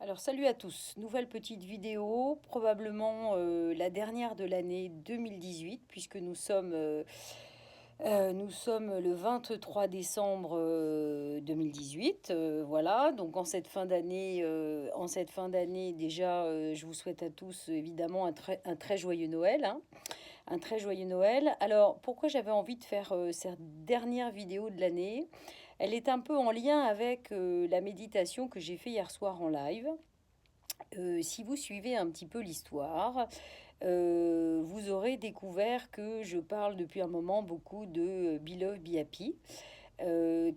Alors salut à tous, nouvelle petite vidéo, probablement la dernière de l'année 2018 puisque nous sommes le 23 décembre 2018. Voilà, donc en cette fin d'année déjà, je vous souhaite à tous évidemment un très joyeux Noël, hein, un très joyeux Noël. Alors pourquoi j'avais envie de faire cette dernière vidéo de l'année? Elle est un peu en lien avec la méditation que j'ai fait hier soir en live. Si vous suivez un petit peu l'histoire, vous aurez découvert que je parle depuis un moment beaucoup de Be Love Be Happy,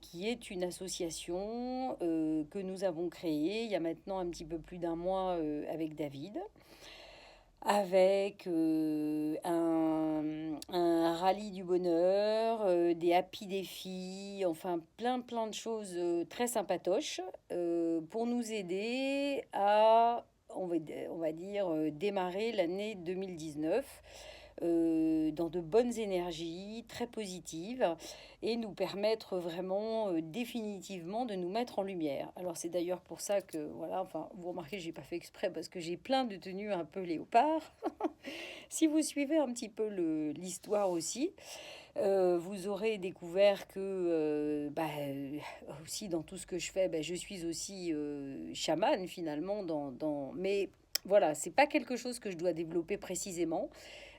qui est une association que nous avons créée il y a maintenant un petit peu plus d'un mois avec David, avec un rallye du bonheur, des happy défis, enfin plein de choses très sympatoches pour nous aider à, on va dire, démarrer l'année 2019 dans de bonnes énergies, très positives, et nous permettre vraiment définitivement de nous mettre en lumière. Alors c'est d'ailleurs pour ça que, voilà, enfin, vous remarquez, j'ai pas fait exprès parce que j'ai plein de tenues un peu léopard. Si vous suivez un petit peu l'histoire aussi, vous aurez découvert que aussi dans tout ce que je fais, je suis aussi chamane finalement mais voilà, c'est pas quelque chose que je dois développer précisément.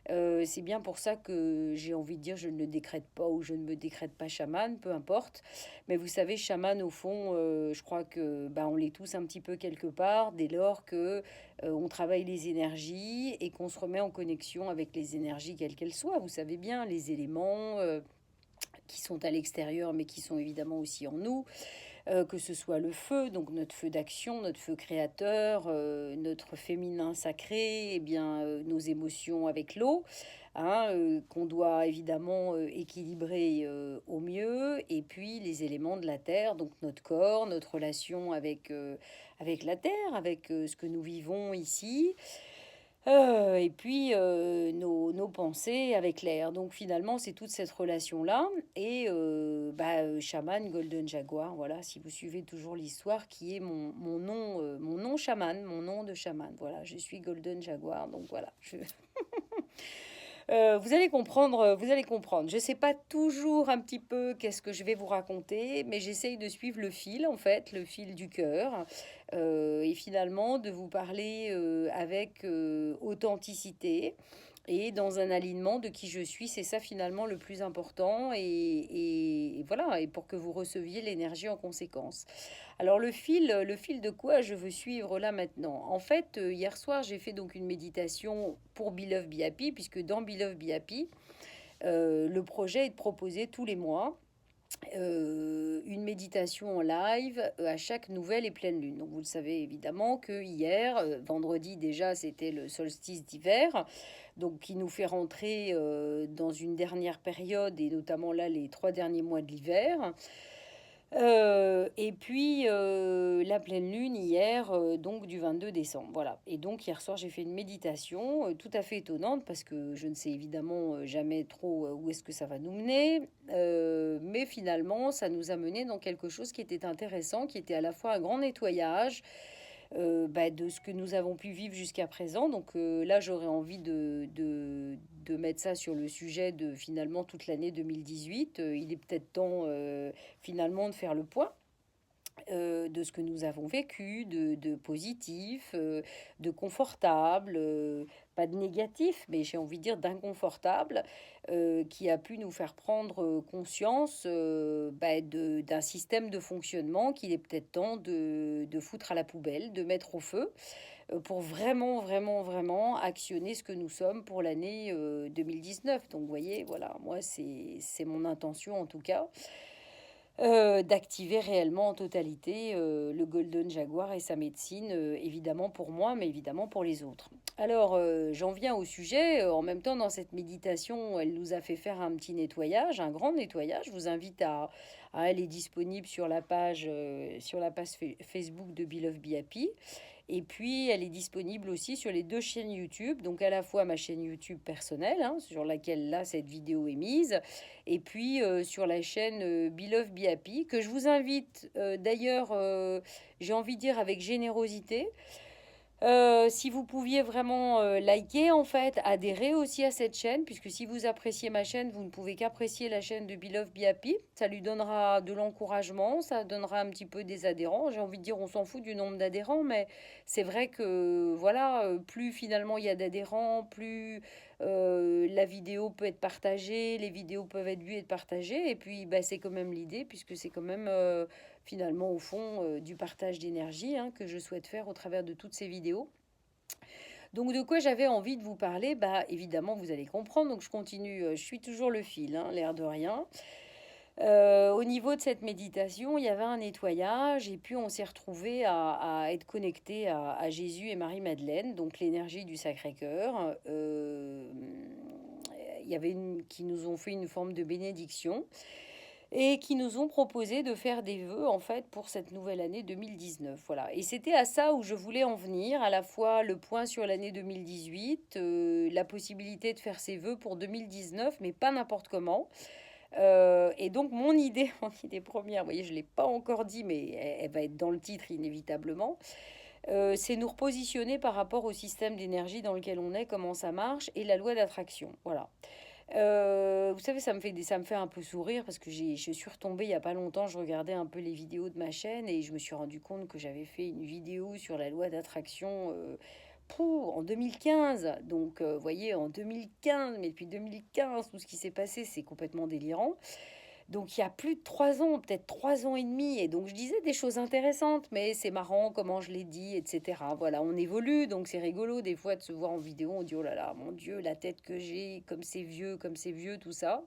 C'est bien pour ça que j'ai envie de dire je ne le décrète pas ou je ne me décrète pas chaman, peu importe. Mais vous savez, chaman au fond, je crois que on l'est tous un petit peu quelque part dès lors que on travaille les énergies et qu'on se remet en connexion avec les énergies quelles qu'elles soient. Vous savez bien, les éléments qui sont à l'extérieur mais qui sont évidemment aussi en nous, que ce soit le feu, donc notre feu d'action, notre feu créateur, notre féminin sacré, et bien nos émotions avec l'eau, hein, qu'on doit évidemment équilibrer au mieux, et puis les éléments de la terre, donc notre corps, notre relation avec la terre, avec ce que nous vivons ici. Et puis nos pensées avec l'air. Donc finalement, c'est toute cette relation-là. Et chaman, Golden Jaguar, voilà, si vous suivez toujours l'histoire, qui est mon nom chaman, mon nom de chaman. Voilà, je suis Golden Jaguar. Donc voilà, vous allez comprendre, vous allez comprendre. Je sais pas toujours un petit peu qu'est-ce que je vais vous raconter, mais j'essaye de suivre le fil, en fait, le fil du cœur, et finalement de vous parler avec authenticité et dans un alignement de qui je suis. C'est ça finalement le plus important, et voilà, et pour que vous receviez l'énergie en conséquence. Alors le fil de quoi je veux suivre là maintenant? En fait, hier soir, j'ai fait donc une méditation pour Be Love Be Happy, puisque dans Be Love Be Happy, le projet est de proposer tous les mois une méditation en live à chaque nouvelle et pleine lune. Donc vous le savez évidemment que hier, vendredi déjà, c'était le solstice d'hiver, donc qui nous fait rentrer dans une dernière période, et notamment là les 3 derniers mois de l'hiver. Et puis la pleine lune hier, donc du 22 décembre. Voilà. Et donc hier soir, j'ai fait une méditation tout à fait étonnante parce que je ne sais évidemment jamais trop où est-ce que ça va nous mener. Mais finalement, ça nous a mené dans quelque chose qui était intéressant, qui était à la fois un grand nettoyage de ce que nous avons pu vivre jusqu'à présent. Donc là, j'aurais envie de mettre ça sur le sujet de finalement toute l'année 2018. Il est peut-être temps finalement de faire le point de ce que nous avons vécu, de positif, de confortable, pas de négatif, mais j'ai envie de dire d'inconfortable, qui a pu nous faire prendre conscience d'un système de fonctionnement qu'il est peut-être temps de foutre à la poubelle, de mettre au feu, pour vraiment actionner ce que nous sommes pour l'année 2019. Donc vous voyez, voilà, moi c'est mon intention en tout cas d'activer réellement en totalité le Golden Jaguar et sa médecine, évidemment pour moi, mais évidemment pour les autres. Alors, j'en viens au sujet. En même temps, dans cette méditation, elle nous a fait faire un petit nettoyage, un grand nettoyage. Je vous invite à aller disponible sur la page Facebook de Be Love Be Happy. Et puis, elle est disponible aussi sur les deux chaînes YouTube, donc à la fois ma chaîne YouTube personnelle, hein, sur laquelle là cette vidéo est mise, et puis sur la chaîne Be Love Be Happy, que je vous invite d'ailleurs, j'ai envie de dire avec générosité, si vous pouviez vraiment liker, en fait, adhérer aussi à cette chaîne, puisque si vous appréciez ma chaîne, vous ne pouvez qu'apprécier la chaîne de Be Love Be Happy. Ça lui donnera de l'encouragement, ça donnera un petit peu des adhérents. J'ai envie de dire, on s'en fout du nombre d'adhérents, mais c'est vrai que, voilà, plus finalement il y a d'adhérents, plus la vidéo peut être partagée, les vidéos peuvent être vues et partagées. Et puis, bah, c'est quand même l'idée, puisque c'est quand même finalement au fond du partage d'énergie hein, que je souhaite faire au travers de toutes ces vidéos. Donc de quoi j'avais envie de vous parler, bah évidemment vous allez comprendre, donc je continue, je suis toujours le fil, hein, l'air de rien. Au niveau de cette méditation, il y avait un nettoyage et puis on s'est retrouvé à être connecté à Jésus et Marie-Madeleine, donc l'énergie du Sacré-Cœur. Il y avait qui nous ont fait une forme de bénédiction et qui nous ont proposé de faire des vœux en fait pour cette nouvelle année 2019. Voilà. Et c'était à ça où je voulais en venir, à la fois le point sur l'année 2018, la possibilité de faire ses vœux pour 2019, mais pas n'importe comment. Et donc mon idée, mon idée première, vous voyez, je ne l'ai pas encore dit, mais elle va être dans le titre inévitablement, c'est nous repositionner par rapport au système d'énergie dans lequel on est, comment ça marche, et la loi d'attraction. Voilà. Vous savez, ça me fait un peu sourire parce que je suis retombée il y a pas longtemps, je regardais un peu les vidéos de ma chaîne et je me suis rendu compte que j'avais fait une vidéo sur la loi d'attraction en 2015. Donc, vous voyez, en 2015, mais depuis 2015, tout ce qui s'est passé, c'est complètement délirant. Donc il y a plus de 3 ans, peut-être 3 ans et demi, et donc je disais des choses intéressantes, mais c'est marrant comment je l'ai dit, etc. Voilà, on évolue, donc c'est rigolo des fois de se voir en vidéo, on dit oh là là, mon Dieu, la tête que j'ai, comme c'est vieux, tout ça.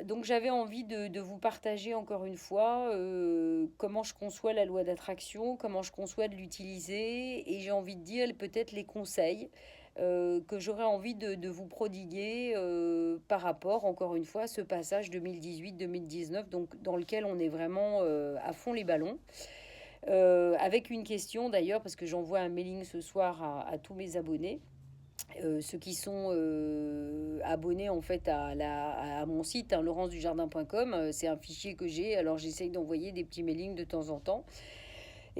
Donc j'avais envie de vous partager encore une fois comment je conçois la loi d'attraction, comment je conçois de l'utiliser, et j'ai envie de dire peut-être les conseils que j'aurais envie de vous prodiguer par rapport, encore une fois, à ce passage 2018-2019, donc dans lequel on est vraiment à fond les ballons. Avec une question d'ailleurs, parce que j'envoie un mailing ce soir à tous mes abonnés. Ceux qui sont abonnés en fait à mon site hein, laurence-dujardin.com, c'est un fichier que j'ai, alors j'essaye d'envoyer des petits mailings de temps en temps.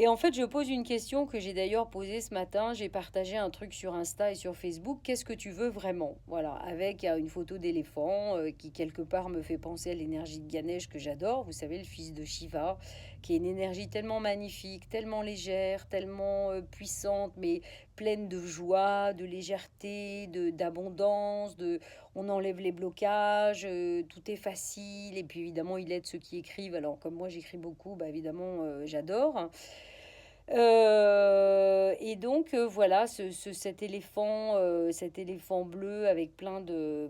Et en fait, je pose une question que j'ai d'ailleurs posée ce matin. J'ai partagé un truc sur Insta et sur Facebook. Qu'est-ce que tu veux vraiment? Voilà, avec une photo d'éléphant qui quelque part me fait penser à l'énergie de Ganesh que j'adore. Vous savez, le fils de Shiva, qui est une énergie tellement magnifique, tellement légère, tellement puissante, mais pleine de joie, de légèreté, d'abondance, on enlève les blocages, tout est facile. Et puis évidemment, il aide ceux qui écrivent. Alors comme moi, j'écris beaucoup, bah évidemment, j'adore. Et donc voilà, cet éléphant bleu avec je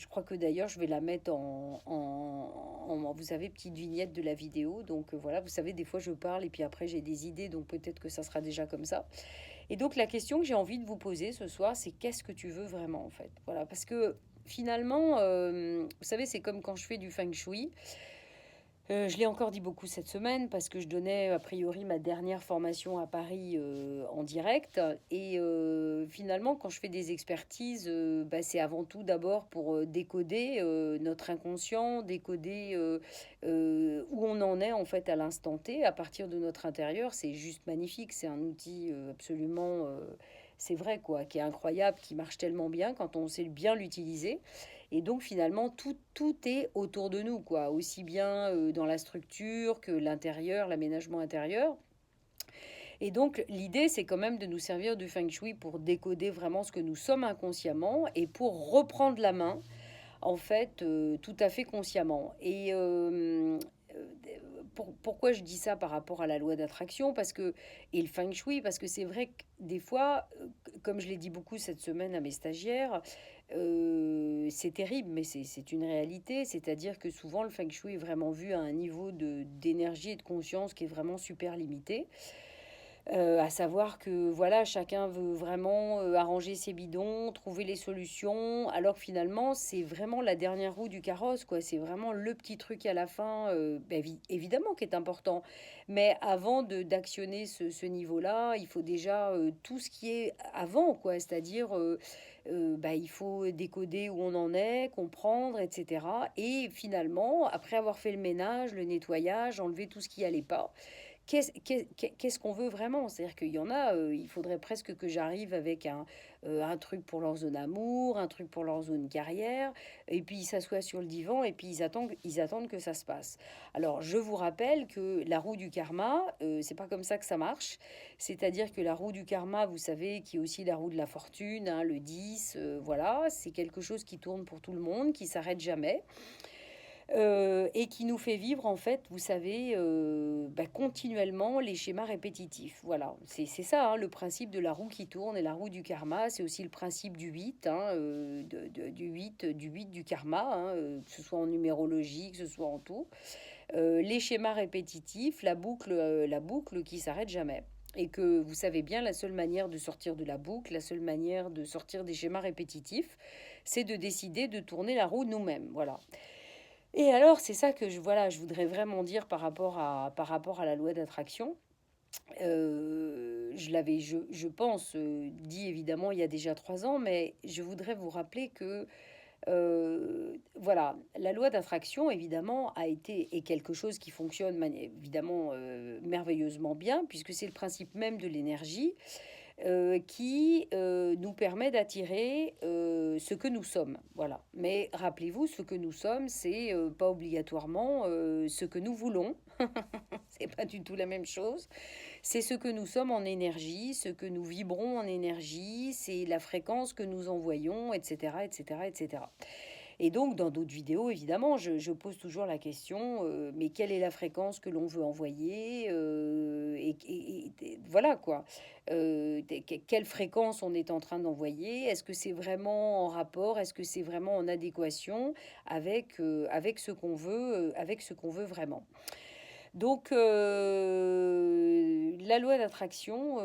crois que d'ailleurs je vais la mettre vous savez, petite vignette de la vidéo. Donc voilà, vous savez, des fois je parle et puis après j'ai des idées, donc peut-être que ça sera déjà comme ça. Et donc la question que j'ai envie de vous poser ce soir, c'est qu'est-ce que tu veux vraiment en fait? Voilà, parce que finalement, vous savez, c'est comme quand je fais du feng shui. Je l'ai encore dit beaucoup cette semaine parce que je donnais a priori ma dernière formation à Paris en direct. Et finalement, quand je fais des expertises, bah, c'est avant tout d'abord pour décoder notre inconscient, décoder où on en est en fait à l'instant T, à partir de notre intérieur. C'est juste magnifique, c'est un outil absolument, c'est vrai quoi, qui est incroyable, qui marche tellement bien quand on sait bien l'utiliser. Et donc finalement, tout est autour de nous, quoi, aussi bien dans la structure que l'intérieur, l'aménagement intérieur. Et donc l'idée, c'est quand même de nous servir du feng shui pour décoder vraiment ce que nous sommes inconsciemment et pour reprendre la main, en fait, tout à fait consciemment. Et pourquoi je dis ça par rapport à la loi d'attraction parce que, et le feng shui? Parce que c'est vrai que des fois, comme je l'ai dit beaucoup cette semaine à mes stagiaires, c'est terrible, mais c'est une réalité. C'est-à-dire que souvent, le feng shui est vraiment vu à un niveau d'énergie et de conscience qui est vraiment super limité. À savoir que voilà, chacun veut vraiment arranger ses bidons, trouver les solutions, alors que finalement, c'est vraiment la dernière roue du carrosse, quoi. C'est vraiment le petit truc à la fin, évidemment, qui est important. Mais avant d'actionner ce niveau-là, il faut déjà tout ce qui est avant, quoi. C'est-à-dire, il faut décoder où on en est, comprendre, etc. Et finalement, après avoir fait le ménage, le nettoyage, enlever tout ce qui allait pas, qu'est-ce qu'on veut vraiment? C'est-à-dire qu'il y en a, il faudrait presque que j'arrive avec un truc pour leur zone amour, un truc pour leur zone carrière, et puis ils s'assoient sur le divan et puis ils attendent que ça se passe. Alors, je vous rappelle que la roue du karma, c'est pas comme ça que ça marche. C'est-à-dire que la roue du karma, vous savez, qui est aussi la roue de la fortune, hein, le 10, voilà, c'est quelque chose qui tourne pour tout le monde, qui s'arrête jamais. Et qui nous fait vivre, en fait, vous savez, continuellement les schémas répétitifs. Voilà, c'est ça, hein, le principe de la roue qui tourne et la roue du karma. C'est aussi le principe du 8, hein, du 8 du karma, hein, que ce soit en numérologie, que ce soit en tout. Les schémas répétitifs, la boucle qui s'arrête jamais. Et que vous savez bien, la seule manière de sortir de la boucle, la seule manière de sortir des schémas répétitifs, c'est de décider de tourner la roue nous-mêmes. Voilà. Et alors, c'est ça que je voudrais vraiment dire par rapport à la loi d'attraction. Je pense, dit évidemment il y a déjà 3 ans, mais je voudrais vous rappeler que, voilà, la loi d'attraction, évidemment, est quelque chose qui fonctionne évidemment merveilleusement bien, puisque c'est le principe même de l'énergie qui nous permet d'attirer ce que nous sommes. Voilà. Mais rappelez-vous, ce que nous sommes, c'est pas obligatoirement ce que nous voulons. C'est pas du tout la même chose. C'est ce que nous sommes en énergie, ce que nous vibrons en énergie, c'est la fréquence que nous envoyons, etc., etc., etc. Et donc, dans d'autres vidéos, évidemment, je pose toujours la question, mais quelle est la fréquence que l'on veut envoyer voilà quoi. Quelle fréquence on est en train d'envoyer? Est-ce que c'est vraiment en rapport? Est-ce que c'est vraiment en adéquation avec ce qu'on veut vraiment? Donc, la loi d'attraction,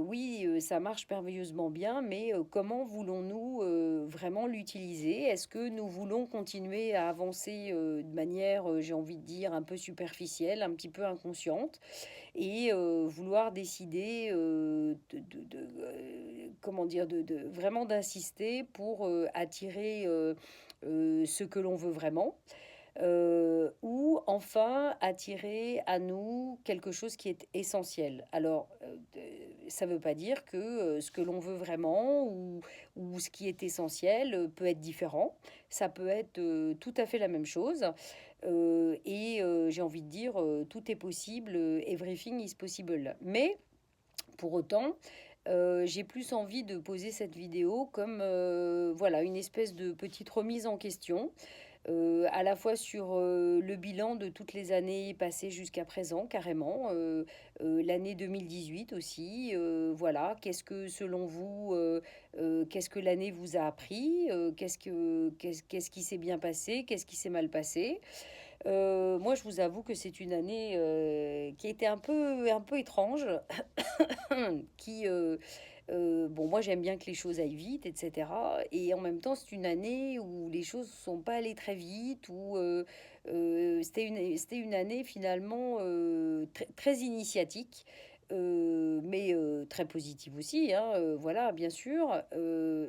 oui, ça marche merveilleusement bien, mais comment voulons-nous vraiment l'utiliser? Est-ce que nous voulons continuer à avancer de manière, j'ai envie de dire, un peu superficielle, un petit peu inconsciente, et vouloir décider comment dire, vraiment d'insister pour attirer ce que l'on veut vraiment? Ou enfin attirer à nous quelque chose qui est essentiel. Alors, ça ne veut pas dire que ce que l'on veut vraiment ou ce qui est essentiel peut être différent. Ça peut être tout à fait la même chose. Et j'ai envie de dire, tout est possible, everything is possible. Mais pour autant, j'ai plus envie de poser cette vidéo comme voilà, une espèce de petite remise en question à la fois sur le bilan de toutes les années passées jusqu'à présent, carrément, l'année 2018 aussi, voilà, qu'est-ce que selon vous, qu'est-ce que l'année vous a appris, qu'est-ce qui s'est bien passé, qu'est-ce qui s'est mal passé. Moi, je vous avoue que c'est une année qui était un peu étrange, qui, bon, moi j'aime bien que les choses aillent vite, etc. Et en même temps, c'est une année où les choses ne sont pas allées très vite, où c'était une année finalement très, très initiatique. Mais très positive aussi, hein, voilà, bien sûr,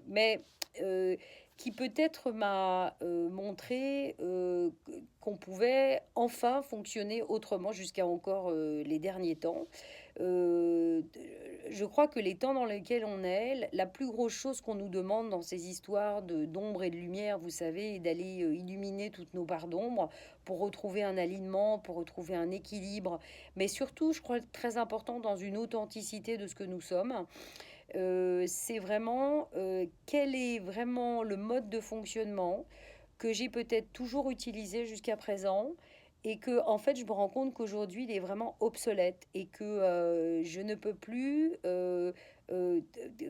mais euh, qui peut-être m'a montré qu'on pouvait enfin fonctionner autrement jusqu'à encore les derniers temps. Euh, je crois que les temps dans lesquels on est, la plus grosse chose qu'on nous demande dans ces histoires d'ombre et de lumière, vous savez, est d'aller illuminer toutes nos parts d'ombre pour retrouver un alignement, pour retrouver un équilibre, mais surtout, je crois, très important dans une authenticité de ce que nous sommes. C'est vraiment quel est vraiment le mode de fonctionnement que j'ai peut-être toujours utilisé jusqu'à présent et que en fait je me rends compte qu'aujourd'hui il est vraiment obsolète et que je ne peux plus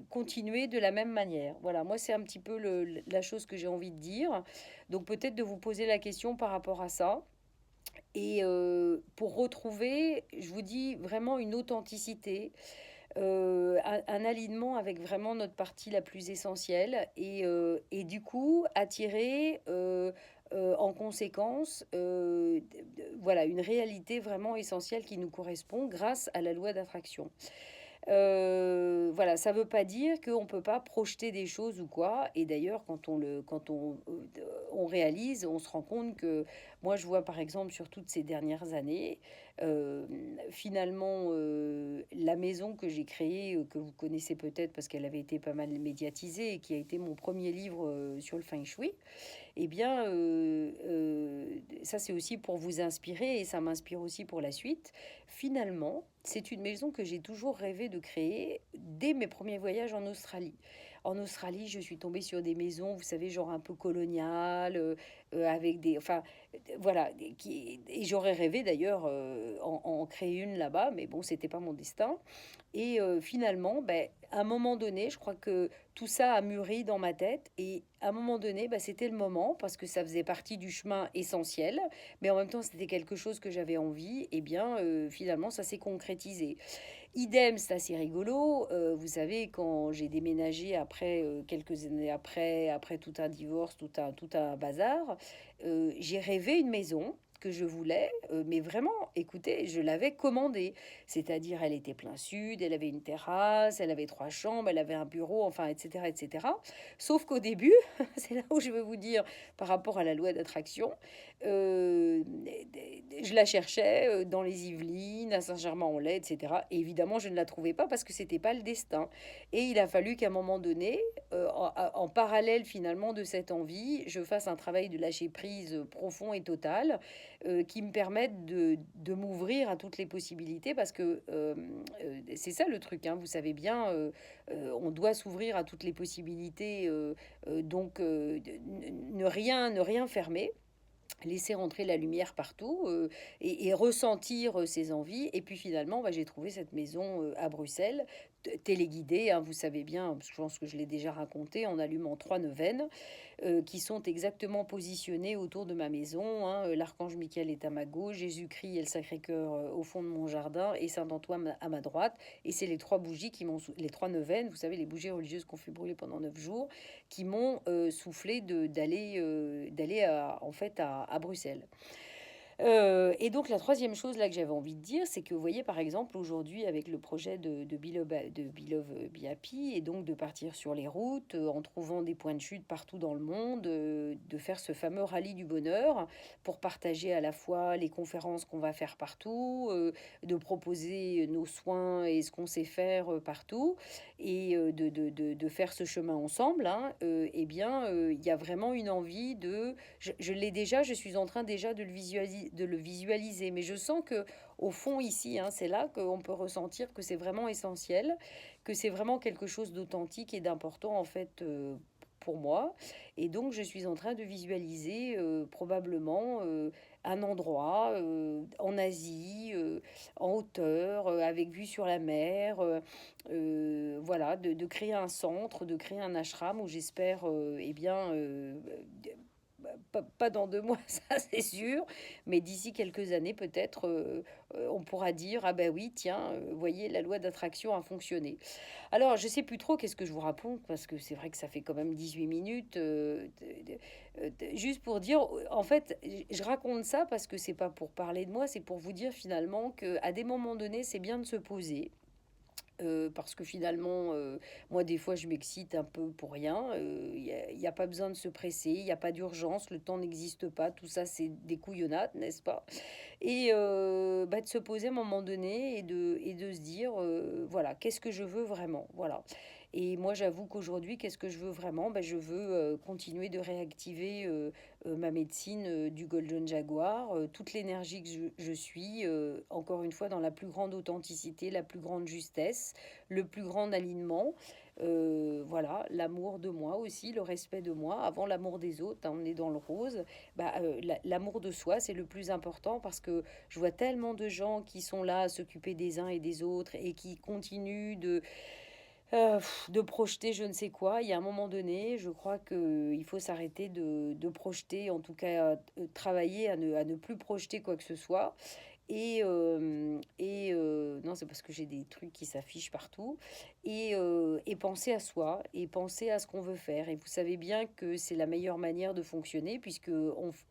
continuer de la même manière. Voilà, moi c'est un petit peu la chose que j'ai envie de dire. Donc peut-être de vous poser la question par rapport à ça. Et pour retrouver, je vous dis vraiment une authenticité, un alignement avec vraiment notre partie la plus essentielle et du coup attirer en conséquence voilà une réalité vraiment essentielle qui nous correspond grâce à la loi d'attraction. Voilà, ça veut pas dire qu'on peut pas projeter des choses ou quoi. Et d'ailleurs, on réalise, on se rend compte que moi, je vois par exemple sur toutes ces dernières années, euh, finalement, la maison que j'ai créée, que vous connaissez peut-être parce qu'elle avait été pas mal médiatisée et qui a été mon premier livre sur le feng shui, eh bien, ça c'est aussi pour vous inspirer et ça m'inspire aussi pour la suite. Finalement, c'est une maison que j'ai toujours rêvé de créer dès mes premiers voyages en Australie. En Australie, je suis tombée sur des maisons, vous savez, genre un peu coloniales, avec des... Enfin, voilà. Et j'aurais rêvé d'ailleurs en créer une là-bas, mais bon, c'était pas mon destin. Et finalement, ben, à un moment donné, je crois que tout ça a mûri dans ma tête. Et à un moment donné, ben, c'était le moment, parce que ça faisait partie du chemin essentiel, mais en même temps, c'était quelque chose que j'avais envie. Et bien, finalement, ça s'est concrétisé. Idem, c'est assez rigolo. Vous savez, quand j'ai déménagé après, quelques années après, après tout un divorce, tout un bazar, j'ai rêvé une maison que je voulais, mais vraiment, écoutez, je l'avais commandée. C'est-à-dire, elle était plein sud, elle avait une terrasse, elle avait 3 chambres, elle avait un bureau, enfin, etc., etc. Sauf qu'au début, c'est là où je veux vous dire, par rapport à la loi d'attraction, euh, je la cherchais dans les Yvelines, à Saint-Germain-en-Laye, etc. Et évidemment, je ne la trouvais pas parce que c'était pas le destin. Et il a fallu qu'à un moment donné, en parallèle finalement de cette envie, je fasse un travail de lâcher prise profond et total qui me permette de m'ouvrir à toutes les possibilités parce que c'est ça le truc, hein, vous savez bien, on doit s'ouvrir à toutes les possibilités, donc ne rien fermer, laisser rentrer la lumière partout et ressentir ses envies. Et puis finalement, bah, j'ai trouvé cette maison à Bruxelles, téléguidée, hein, vous savez bien, je pense que je l'ai déjà raconté, en allumant 3 neuvaines qui sont exactement positionnés autour de ma maison, hein. L'archange Michael est à ma gauche, Jésus-Christ et le Sacré-Cœur au fond de mon jardin, et Saint-Antoine à ma droite. Et c'est les 3 bougies qui m'ont, les 3 neuvaines, vous savez, les bougies religieuses qu'on fait brûler pendant 9 jours, qui m'ont soufflé d'aller en fait à Bruxelles. Et donc la troisième chose là que j'avais envie de dire, c'est que vous voyez par exemple aujourd'hui avec le projet de Be Love Be Happy, et donc de partir sur les routes en trouvant des points de chute partout dans le monde, de faire ce fameux rallye du bonheur pour partager à la fois les conférences qu'on va faire partout, de proposer nos soins et ce qu'on sait faire partout, et de faire ce chemin ensemble, hein, eh bien il y a vraiment une envie de je l'ai déjà, je suis en train déjà de le visualiser. Mais je sens que au fond ici, hein, c'est là qu'on peut ressentir que c'est vraiment essentiel, que c'est vraiment quelque chose d'authentique et d'important en fait pour moi. Et donc je suis en train de visualiser probablement un endroit en Asie, en hauteur, avec vue sur la mer, voilà, de créer un centre, de créer un ashram où j'espère, eh bien, pas dans 2 mois, ça c'est sûr, mais d'ici quelques années peut-être, on pourra dire, ah ben oui, tiens, voyez, la loi d'attraction a fonctionné. Alors, je sais plus trop qu'est-ce que je vous raconte, parce que c'est vrai que ça fait quand même 18 minutes, juste pour dire, en fait, je raconte ça parce que c'est pas pour parler de moi, c'est pour vous dire finalement que à des moments donnés, c'est bien de se poser, parce que finalement, moi, des fois, je m'excite un peu pour rien. Il y a pas besoin de se presser, il n'y a pas d'urgence, le temps n'existe pas. Tout ça, c'est des couillonnades, n'est-ce pas? Et bah, de se poser à un moment donné et de se dire, voilà, qu'est-ce que je veux vraiment? Voilà. Et moi, j'avoue qu'aujourd'hui, qu'est-ce que je veux vraiment? Bah, je veux continuer de réactiver ma médecine du Golden Jaguar, toute l'énergie que je suis, encore une fois, dans la plus grande authenticité, la plus grande justesse, le plus grand alignement. Voilà, l'amour de moi aussi, le respect de moi, avant l'amour des autres, hein, on est dans le rose. Bah, l'amour de soi, c'est le plus important parce que je vois tellement de gens qui sont là à s'occuper des uns et des autres et qui continuent De projeter je ne sais quoi. Il y a un moment donné, je crois qu'il faut s'arrêter de projeter, en tout cas travailler à ne plus projeter quoi que ce soit. Non, c'est parce que j'ai des trucs qui s'affichent partout. Et penser à soi et penser à ce qu'on veut faire. Et vous savez bien que c'est la meilleure manière de fonctionner puisque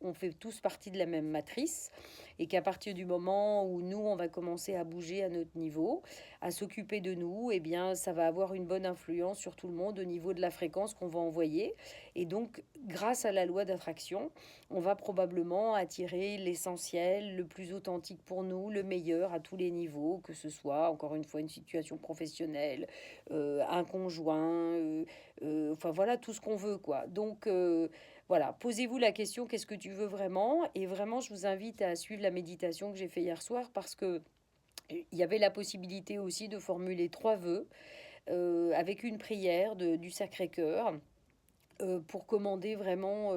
on fait tous partie de la même matrice et qu'à partir du moment où nous, on va commencer à bouger à notre niveau, à s'occuper de nous, eh bien, ça va avoir une bonne influence sur tout le monde au niveau de la fréquence qu'on va envoyer. Et donc, grâce à la loi d'attraction, on va probablement attirer l'essentiel, le plus authentique pour nous, le meilleur à tous les niveaux, que ce soit, encore une fois, une situation professionnelle, un conjoint, enfin voilà, tout ce qu'on veut, quoi. Donc, voilà, posez-vous la question, qu'est-ce que tu veux vraiment? Et vraiment, je vous invite à suivre la méditation que j'ai fait hier soir parce que il y avait la possibilité aussi de formuler 3 vœux avec une prière du Sacré-Cœur pour commander vraiment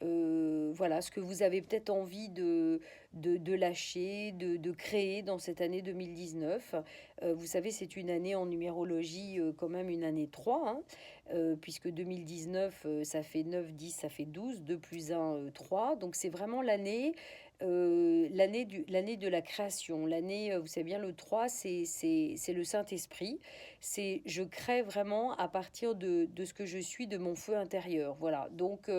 voilà, ce que vous avez peut-être envie de lâcher, de créer dans cette année 2019. Vous savez, c'est une année en numérologie, quand même une année 3 hein, puisque 2019, ça fait 9 10 ça fait 12 2 plus 1, 3. Donc c'est vraiment l'année de la création. L'année, vous savez bien, le 3 c'est le Saint-Esprit. C'est je crée vraiment à partir de ce que je suis, de mon feu intérieur. Voilà. Donc,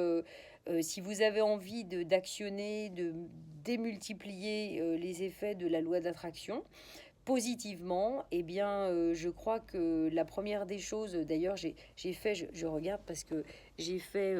si vous avez envie d'actionner, de démultiplier les effets de la loi d'attraction, positivement, eh bien, je crois que la première des choses, d'ailleurs, j'ai fait, je regarde parce que j'ai fait,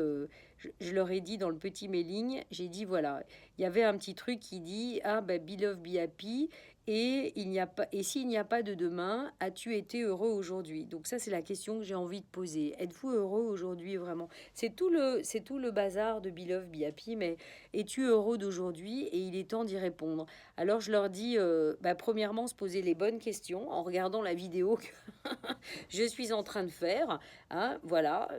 je leur ai dit dans le petit mailing, j'ai dit voilà, il y avait un petit truc qui dit ah ben be love be happy et il n'y a pas et s'il n'y a pas de demain, as-tu été heureux aujourd'hui? Donc ça c'est la question que j'ai envie de poser. Êtes-vous heureux aujourd'hui vraiment? C'est tout le bazar de be love be happy, mais es-tu heureux d'aujourd'hui? Et il est temps d'y répondre. Alors je leur dis, bah, premièrement, se poser les bonnes questions en regardant la vidéo que je suis en train de faire. Hein, voilà.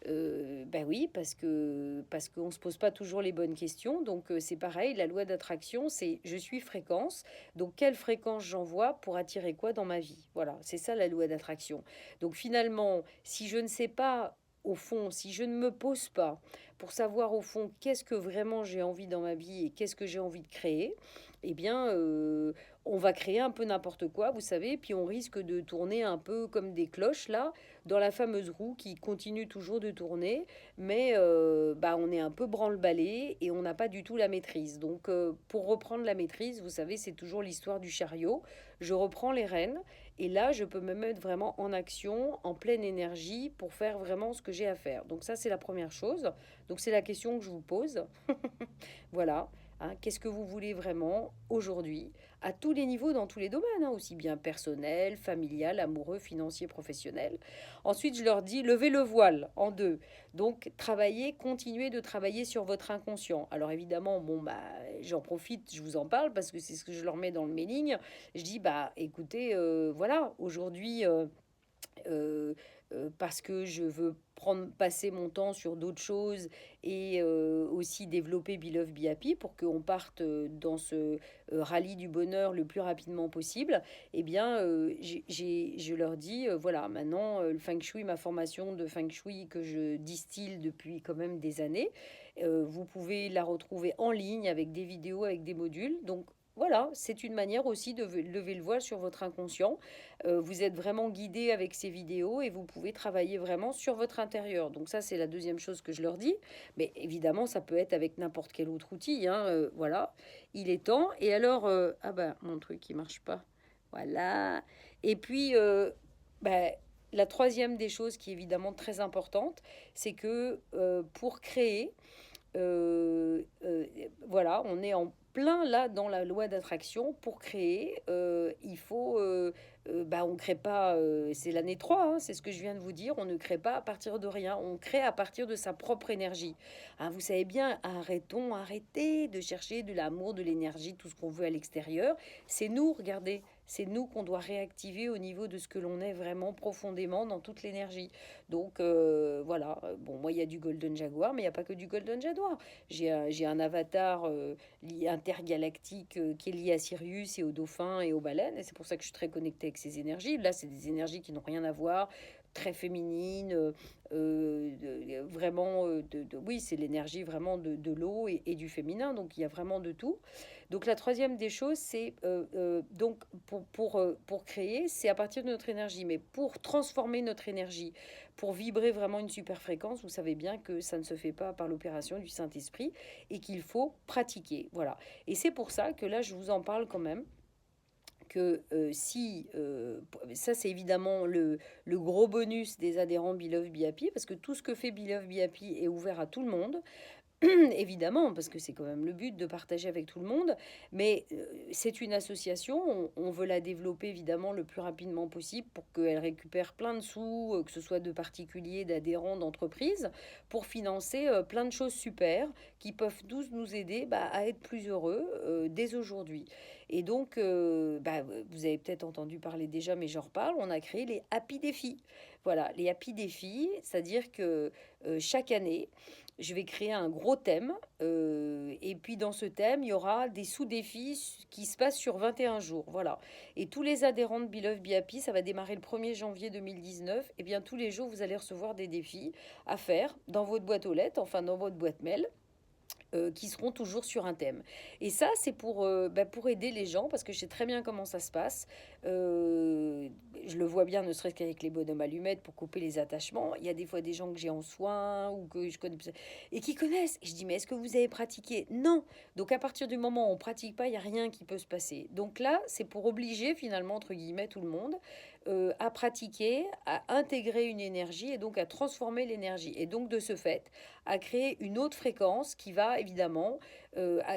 Ben oui, parce qu'on ne se pose pas toujours les bonnes questions. Donc c'est pareil, la loi d'attraction, c'est je suis fréquence. Donc quelle fréquence j'envoie pour attirer quoi dans ma vie? Voilà, c'est ça la loi d'attraction. Donc finalement, si je ne sais pas au fond, si je ne me pose pas pour savoir au fond qu'est-ce que vraiment j'ai envie dans ma vie et qu'est-ce que j'ai envie de créer, eh bien, on va créer un peu n'importe quoi, vous savez, puis on risque de tourner un peu comme des cloches, là, dans la fameuse roue qui continue toujours de tourner, mais bah, on est un peu branle-ballé et on n'a pas du tout la maîtrise. Donc, pour reprendre la maîtrise, vous savez, c'est toujours l'histoire du chariot. Je reprends les rênes et là, je peux me mettre vraiment en action, en pleine énergie, pour faire vraiment ce que j'ai à faire. Donc ça, c'est la première chose. Donc c'est la question que je vous pose. Voilà. Hein, qu'est-ce que vous voulez vraiment aujourd'hui, à tous les niveaux, dans tous les domaines, hein, aussi bien personnel, familial, amoureux, financier, professionnel. Ensuite, je leur dis, levez le voile en deux. Donc, travaillez, continuez de travailler sur votre inconscient. Alors, évidemment, bon, bah, j'en profite, je vous en parle parce que c'est ce que je leur mets dans le mailing. Je dis, bah, écoutez, voilà, aujourd'hui, parce que je veux passer mon temps sur d'autres choses et aussi développer Be Love Be Happy pour qu'on parte dans ce rallye du bonheur le plus rapidement possible, eh bien, je leur dis, voilà, maintenant, le Feng Shui, ma formation de Feng Shui que je distille depuis quand même des années, vous pouvez la retrouver en ligne avec des vidéos, avec des modules. Donc, voilà, c'est une manière aussi de lever le voile sur votre inconscient. Vous êtes vraiment guidé avec ces vidéos et vous pouvez travailler vraiment sur votre intérieur. Donc ça, c'est la deuxième chose que je leur dis. Mais évidemment, ça peut être avec n'importe quel autre outil. Hein, voilà, il est temps. Et alors, ah ben, mon truc, il marche pas. Voilà. Et puis, bah, la troisième des choses qui est évidemment très importante, c'est que pour créer, voilà, on est en plein là dans la loi d'attraction. Pour créer, il faut, bah, on crée pas, c'est l'année 3 hein, c'est ce que je viens de vous dire, on ne crée pas à partir de rien, on crée à partir de sa propre énergie. Hein, vous savez bien, arrêtez de chercher de l'amour, de l'énergie, tout ce qu'on veut à l'extérieur. C'est nous, regardez, C'est nous qu'on doit réactiver au niveau de ce que l'on est vraiment profondément dans toute l'énergie. Donc voilà, bon, moi il y a du Golden Jaguar, mais il n'y a pas que du Golden Jaguar. J'ai un avatar intergalactique qui est lié à Sirius et aux dauphins et aux baleines, et c'est pour ça que je suis très connectée avec ces énergies. Là, c'est des énergies qui n'ont rien à voir, très féminines, vraiment, oui, c'est l'énergie vraiment de l'eau et du féminin, donc il y a vraiment de tout. Donc la troisième des choses, c'est donc pour créer, c'est à partir de notre énergie, mais pour transformer notre énergie, pour vibrer vraiment une super fréquence, vous savez bien que ça ne se fait pas par l'opération du Saint-Esprit et qu'il faut pratiquer. Voilà. Et c'est pour ça que là, je vous en parle quand même que si, ça c'est évidemment le gros bonus des adhérents Beloved BAP, parce que tout ce que fait Beloved BAP est ouvert à tout le monde, évidemment, parce que c'est quand même le but de partager avec tout le monde, mais c'est une association, on veut la développer évidemment le plus rapidement possible pour qu'elle récupère plein de sous, que ce soit de particuliers, d'adhérents, d'entreprises, pour financer plein de choses super qui peuvent tous nous aider à être plus heureux dès aujourd'hui. Et donc, vous avez peut-être entendu parler déjà, mais j'en reparle, on a créé les Happy Défis. Voilà, les Happy Défis, c'est-à-dire que chaque année, je vais créer un gros thème. Et puis dans ce thème, il y aura des sous-défis qui se passent sur 21 jours. Voilà. Et tous les adhérents de Beloved BAP, ça va démarrer le 1er janvier 2019. Et bien tous les jours, vous allez recevoir des défis à faire dans votre boîte aux lettres, enfin dans votre boîte mail, qui seront toujours sur un thème. Et ça, c'est pour aider les gens, parce que je sais très bien comment ça se passe. Je le vois bien, ne serait-ce qu'avec les bonhommes allumettes pour couper les attachements. Il y a des fois des gens que j'ai en soins ou que je connais et qui connaissent. Et je dis, mais est-ce que vous avez pratiqué? Non. Donc à partir du moment où on pratique pas, il n'y a rien qui peut se passer. Donc là, c'est pour obliger finalement, entre guillemets, tout le monde à pratiquer, à intégrer une énergie et donc à transformer l'énergie. Et donc de ce fait, à créer une autre fréquence qui va évidemment,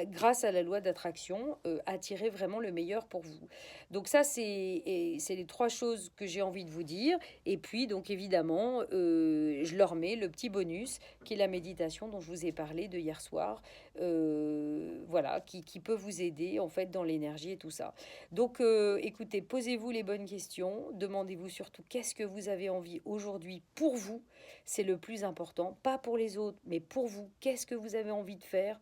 grâce à la loi d'attraction, attirer vraiment le meilleur pour vous. Donc ça, c'est les trois choses que j'ai envie de vous dire. Et puis, donc évidemment, je leur mets le petit bonus qui est la méditation dont je vous ai parlé de hier soir, voilà, qui peut vous aider en fait dans l'énergie et tout ça. Donc, écoutez, posez-vous les bonnes questions, demandez-vous surtout qu'est-ce que vous avez envie aujourd'hui pour vous, c'est le plus important, pas pour les autres, mais pour vous, qu'est-ce que vous avez envie de faire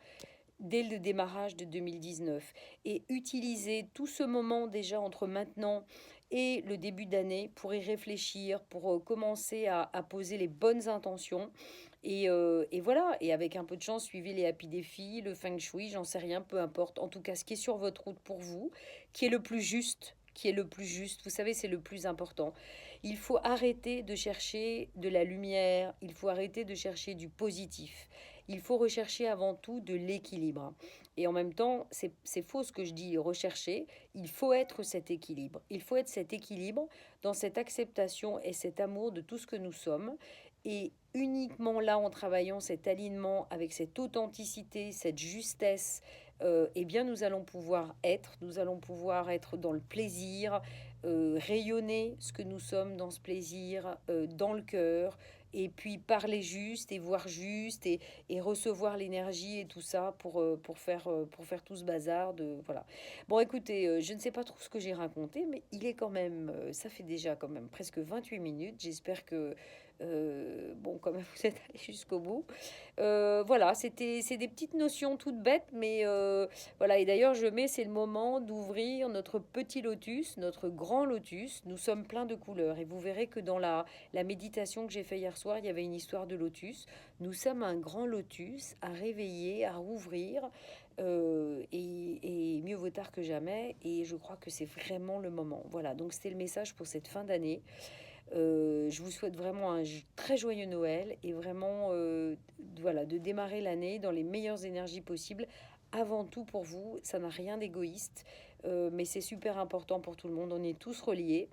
dès le démarrage de 2019 et utilisez tout ce moment déjà entre maintenant et le début d'année pour y réfléchir, pour commencer à poser les bonnes intentions. Et voilà, et avec un peu de chance, suivez les happy défis, le feng shui, j'en sais rien, peu importe. En tout cas, ce qui est sur votre route pour vous, qui est le plus juste, qui est le plus juste, vous savez, c'est le plus important. Il faut arrêter de chercher de la lumière, il faut arrêter de chercher du positif. Il faut rechercher avant tout de l'équilibre. Et en même temps, c'est faux ce que je dis, rechercher. Il faut être cet équilibre. Il faut être cet équilibre dans cette acceptation et cet amour de tout ce que nous sommes. Et uniquement là, en travaillant cet alignement avec cette authenticité, cette justesse, eh bien, nous allons pouvoir être dans le plaisir, rayonner ce que nous sommes dans ce plaisir, dans le cœur, et puis parler juste et voir juste et recevoir l'énergie et tout ça pour faire tout ce bazar de voilà. Bon écoutez, je ne sais pas trop ce que j'ai raconté, mais il est quand même, ça fait déjà quand même presque 28 minutes. J'espère que bon, quand même, vous êtes allé jusqu'au bout. Voilà, c'est des petites notions toutes bêtes, mais voilà. Et d'ailleurs, c'est le moment d'ouvrir notre petit lotus, notre grand lotus. Nous sommes pleins de couleurs et vous verrez que dans la méditation que j'ai fait hier soir, il y avait une histoire de lotus. Nous sommes un grand lotus à réveiller, à rouvrir. Et mieux vaut tard que jamais. Et je crois que c'est vraiment le moment. Voilà, donc c'était le message pour cette fin d'année. Je vous souhaite vraiment un très joyeux Noël et vraiment voilà, de démarrer l'année dans les meilleures énergies possibles. Avant tout pour vous, ça n'a rien d'égoïste, mais c'est super important pour tout le monde. On est tous reliés.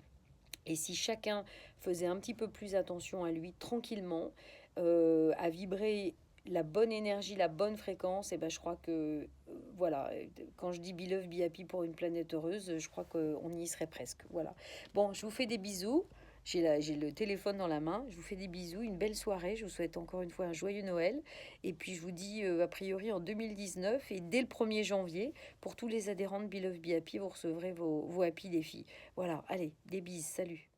Et si chacun faisait un petit peu plus attention à lui tranquillement, à vibrer la bonne énergie, la bonne fréquence, et ben je crois que voilà, quand je dis Be Love, Be Happy pour une planète heureuse, je crois qu'on y serait presque. Voilà. Bon, je vous fais des bisous. J'ai le téléphone dans la main. Je vous fais des bisous, une belle soirée. Je vous souhaite encore une fois un joyeux Noël. Et puis, je vous dis, a priori, en 2019 et dès le 1er janvier, pour tous les adhérents de Be Love Be Happy, vous recevrez vos Happy Défis. Voilà, allez, des bises, salut.